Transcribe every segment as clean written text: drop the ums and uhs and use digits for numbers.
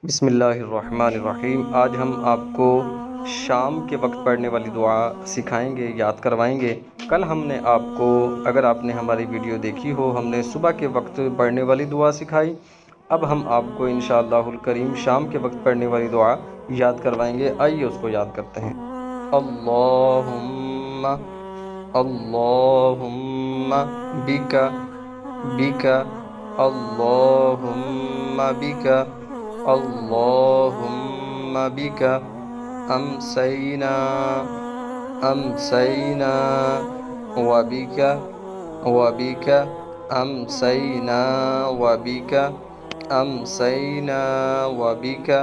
बिस्मिल्लाहिर्रहमानिर्रहीम। आज हम आपको शाम के वक्त पढ़ने वाली दुआ सिखाएंगे, याद करवाएंगे। कल हमने आपको, अगर आपने हमारी वीडियो देखी हो, हमने सुबह के वक्त पढ़ने वाली दुआ सिखाई। अब हम आपको इंशाअल्लाहुल करीम शाम के वक्त पढ़ने वाली दुआ याद करवाएंगे। आइए उसको याद करते हैं। अल्लाहुम्मा अल्लाहुम्मा बिका बिका अल्लाहुम्मा बिका अल्लाहुम्मा बिका अमसैना अमसैना वबिका वबिका अमसैना वबिका अमसैना वबिका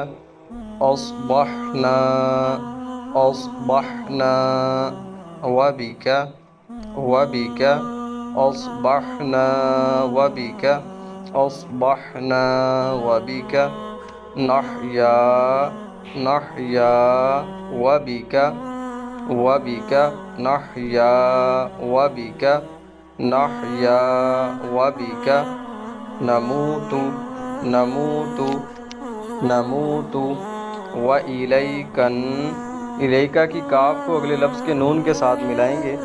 अस्बहना अस्बहना वबिका वबिका अस्बहना वबिका अस्बहना वबिका नहया नहया वबिका वबिका नहया वबिका नहया वबिका नमूतु नमूतु नमूतु व इलैकन। इलैका की काफ को अगले लफ्ज़ के नून के साथ मिलाएंगे।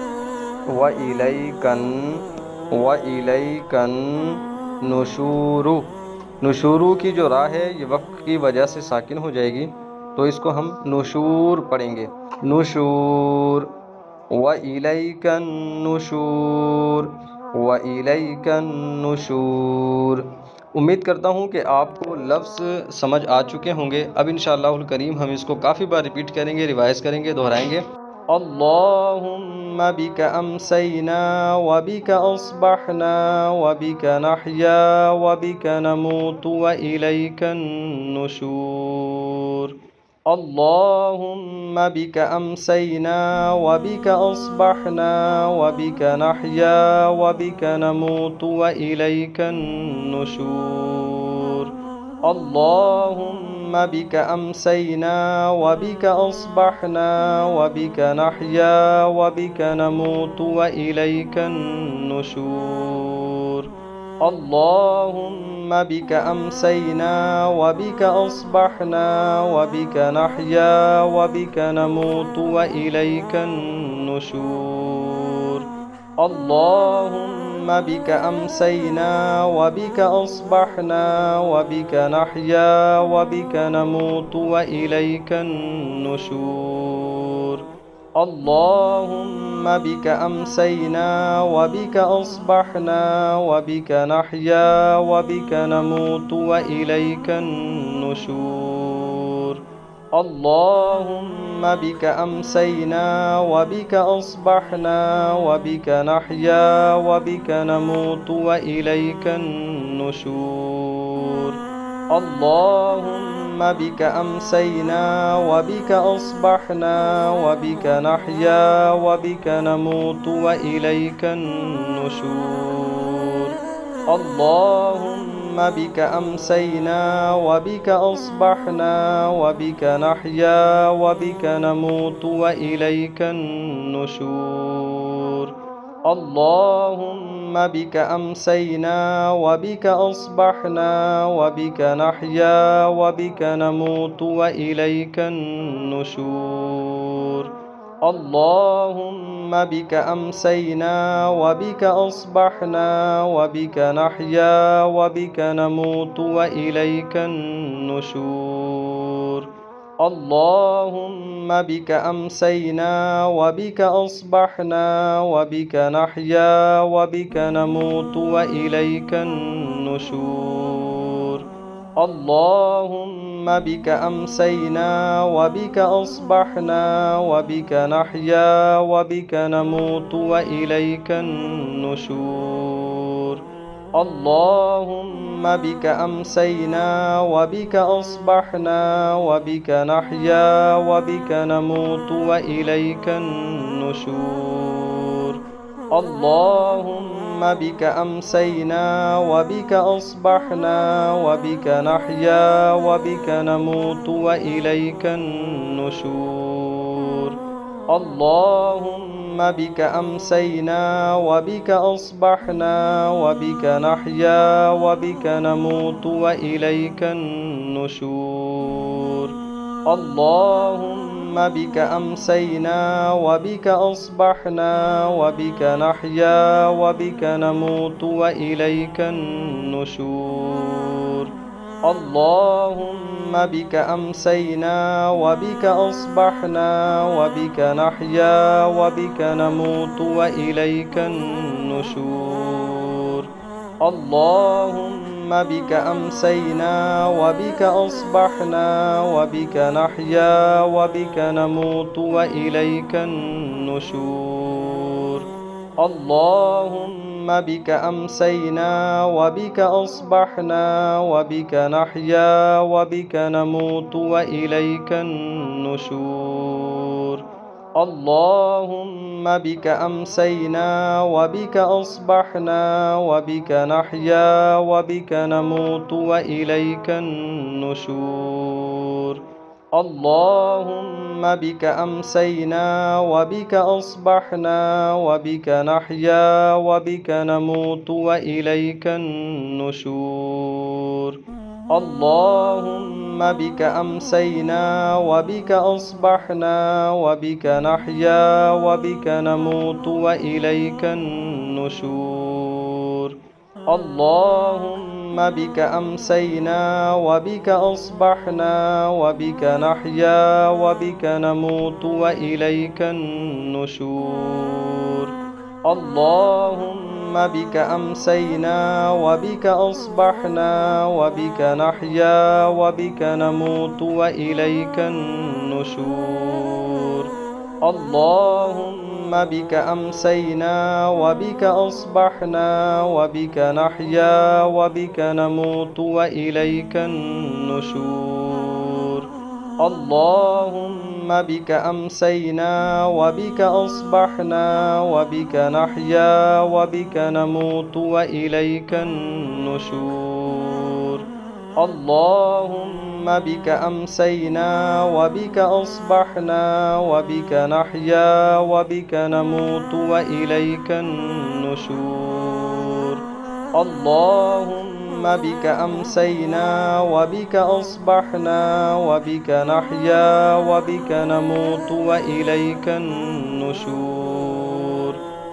व इलैकन व इलैकन नुशूरु। नुशूरु की जो रा है ये वक्त की वजह से साकिन हो जाएगी, तो इसको हम नुशूर पढ़ेंगे। नुशूर व इलैकन नुशूर व इलैकन नुशूर। उम्मीद करता हूँ कि आपको लफ्ज़ समझ आ चुके होंगे। अब इंशाअल्लाहुल करीम हम इसको काफ़ी बार रिपीट करेंगे, रिवाइज़ करेंगे, दोहराएंगे। अल्लाहुम्मा बिका अमसैना व बिका अस्बहना व बिका नहया व बिका नमूतु व इलैकन नुशूर। अल्लाहुम्मा बिका अमसैना व बिका अस्बहना व बिका नहया व बिका नमूतु व इलैकन नुशूर। अल्लाहुम्मा बिका अमसैना व बिका अस्बहना व बिका नहया व बिका नमूतु व इलैकन नुशूर। अल्लाहुम्मा बिका अमसैना व बिका अस्बहना व बिका नहया व बिका नमूतु व इलैकन नुशूर। अल्लाहुम्मा बिका अमसैना व बिका अस्बहना व बिका नहया व बिका नमूतु व इलैकन नुशूर। अल्लाहुम्मा बिका अमसैना व बिका अस्बहना व बिका नहया व बिका नमूतु व इलैकन नुशूर। अल्लाहुम्मा बिका अमसैना व बिका अस्बहना व बिका नहया व बिका नमूतु व इलैकन नुशूर। अल्लाहुम्मा बिका अमसैना व बिका अस्बहना व बिका नहया व बिका नमूतु व इलैकन नुशूर। अल्लाहुम्मा बिका अमसैना व बिका अस्बहना व बिका नहया व बिका नमूतु व इलैकन नुशूर। अल्लाहुम्मा बिका अमसैना व बिका अस्बहना व बिका नहया व बिका नमूतु व इलैकन नुशूर। अल्लाहुम्मा बिका अमसैना व बिका अस्बहना व बिका नहया व बिका नमूतु व इलैकन नुशूर। अल्लाहुम्मा बिका अमसैना व बिका अस्बहना व बिका नहया व बिका नमूतु व इलैकन नुशूर। अल्लाहुम्मा बिका अमसैना व बिका अस्बहना व बिका नहया व बिका नमूतु व इलैकन नुशूर। अल्लाहुम्मा बिका अमसैना व बिका अस्बहना व बिका नहया व बिका नमूतु व इलैकन नुशूर। अल्लाहुम्मा बिका अमसैना व बिका अस्बहना व बिका नहया व बिका नमूतु व इलैकन नुशूर। اللهم بك أمسينا وبك أصبحنا وبك نحيا وبك نموت وإليك النشور. اللهم بك أمسينا وبك أصبحنا وبك نحيا وبك نموت وإليك النشور. اللهم بك أمسينا وبك أصبحنا وبك نحيا وبك نموت وإليك النشور. اللهم بك أمسينا وبك أصبحنا وبك نحيا وبك نموت وإليك النشور. اللهم بك أمسينا وبك أصبحنا وبك نحيا وبك نموت وإليك النشور. اللهم بك أمسينا وبك أصبحنا وبك نحيا وبك نموت وإليك النشور. اللهم بك أمسينا وبك أصبحنا وبك نحيا وبك نموت وإليك النشور. اللهم بك أمسينا وبك أصبحنا وبك نحيا وبك نموت وإليك النشور. اللهم بك أمسينا وبك أصبحنا وبك نحيا وبك نموت وإليك النشور. اللهم بك أمسينا وبك أصبحنا وبك نحيا وبك نموت وإليك النشور. اللهم بك أمسينا وبك أصبحنا وبك نحيا وبك نموت وإليك النشور. اللهم بك أمسينا وبك أصبحنا وبك نحيا وبك نموت وإليك النشور. اللهم بك أمسينا وبك أصبحنا وبك نحيا وبك نموت وإليك النشور. اللهم بك أمسينا وبك أصبحنا وبك نحيا وبك نموت وإليك النشور.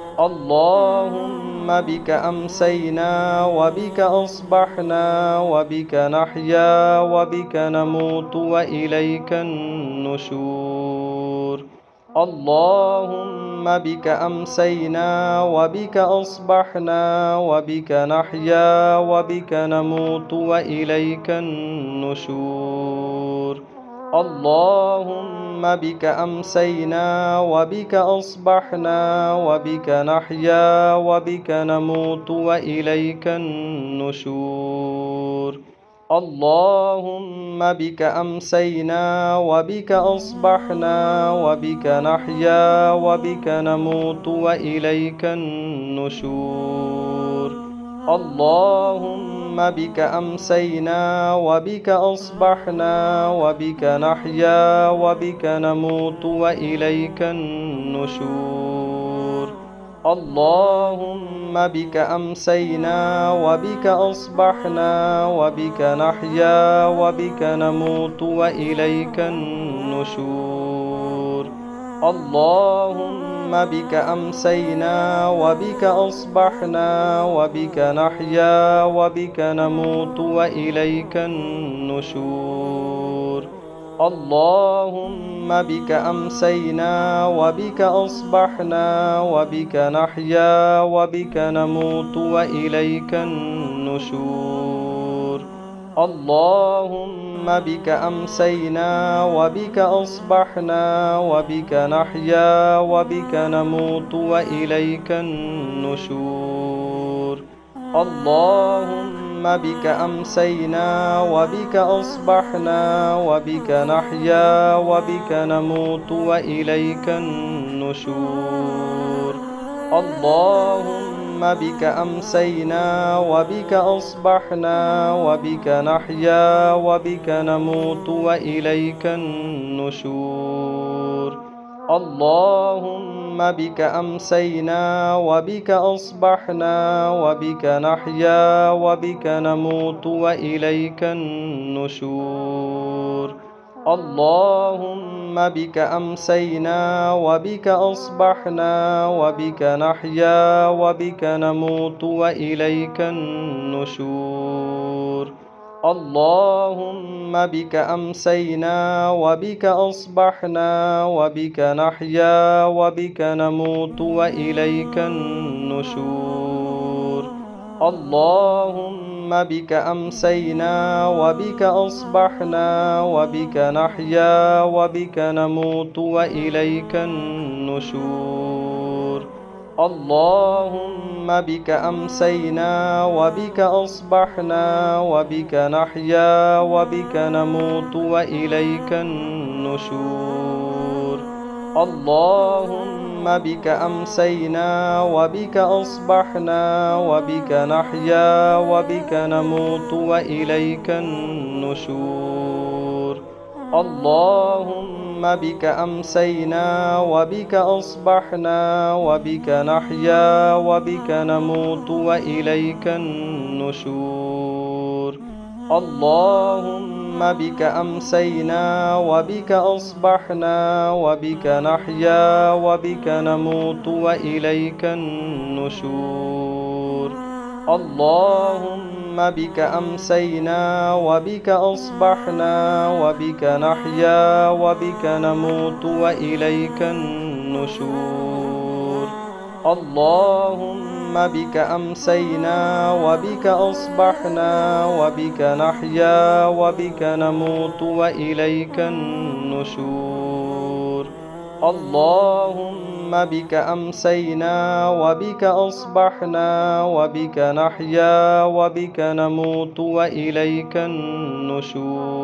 اللهم بك أمسينا وبك أصبحنا وبك نحيا وبك نموت وإليك النشور. اللهم بك أمسينا وبك أصبحنا وبك نحيا وبك نموت وإليك النشور. اللهم بك أمسينا وبك أصبحنا وبك نحيا وبك نموت وإليك النشور. اللهم بك أمسينا وبك أصبحنا وبك نحيا وبك نموت وإليك النشور. اللهم بك أمسينا وبك أصبحنا وبك نحيا وبك نموت وإليك النشور. اللهم بك أمسينا وبك أصبحنا وبك نحيا وبك نموت وإليك النشور. اللهم بك أمسينا وبك أصبحنا وبك نحيا وبك نموت وإليك النشور. اللهم بك أمسينا وبك أصبحنا وبك نحيا وبك نموت وإليك النشور. اللهم بك أمسينا وبك أصبحنا وبك نحيا وبك نموت وإليك النشور. اللهم بك أمسينا وبك أصبحنا وبك نحيا وبك نموت وإليك النشور. اللهم بك أمسينا وبك أصبحنا وبك نحيا وبك نموت وإليك النشور. اللهم بك أمسينا وبك أصبحنا وبك نحيا وبك نموت وإليك النشور. اللهم بك أمسينا وبك أصبحنا وبك نحيا وبك نموت وإليك النشور. اللهم بك أمسينا وبك أصبحنا وبك نحيا وبك نموت وإليك النشور. اللهم بك أمسينا وبك أصبحنا وبك نحيا وبك نموت وإليك النشور. اللهم بك أمسينا وبك أصبحنا وبك نحيا وبك نموت وإليك النشور. اللهم بك أمسينا وبك أصبحنا وبك نحيا وبك نموت وإليك النشور. اللهم بك أمسينا وبك أصبحنا وبك نحيا وبك نموت وإليك النشور. اللهم بك أمسينا وبك أصبحنا وبك نحيا وبك نموت وإليك النشور. اللهم بك أمسينا وبك أصبحنا وبك نحيا وبك نموت وإليك النشور. اللهم بك أمسينا وبك أصبحنا وبك نحيا وبك نموت وإليك النشور. اللهم بك أمسينا وبك أصبحنا وبك نحيا وبك نموت وإليك النشور.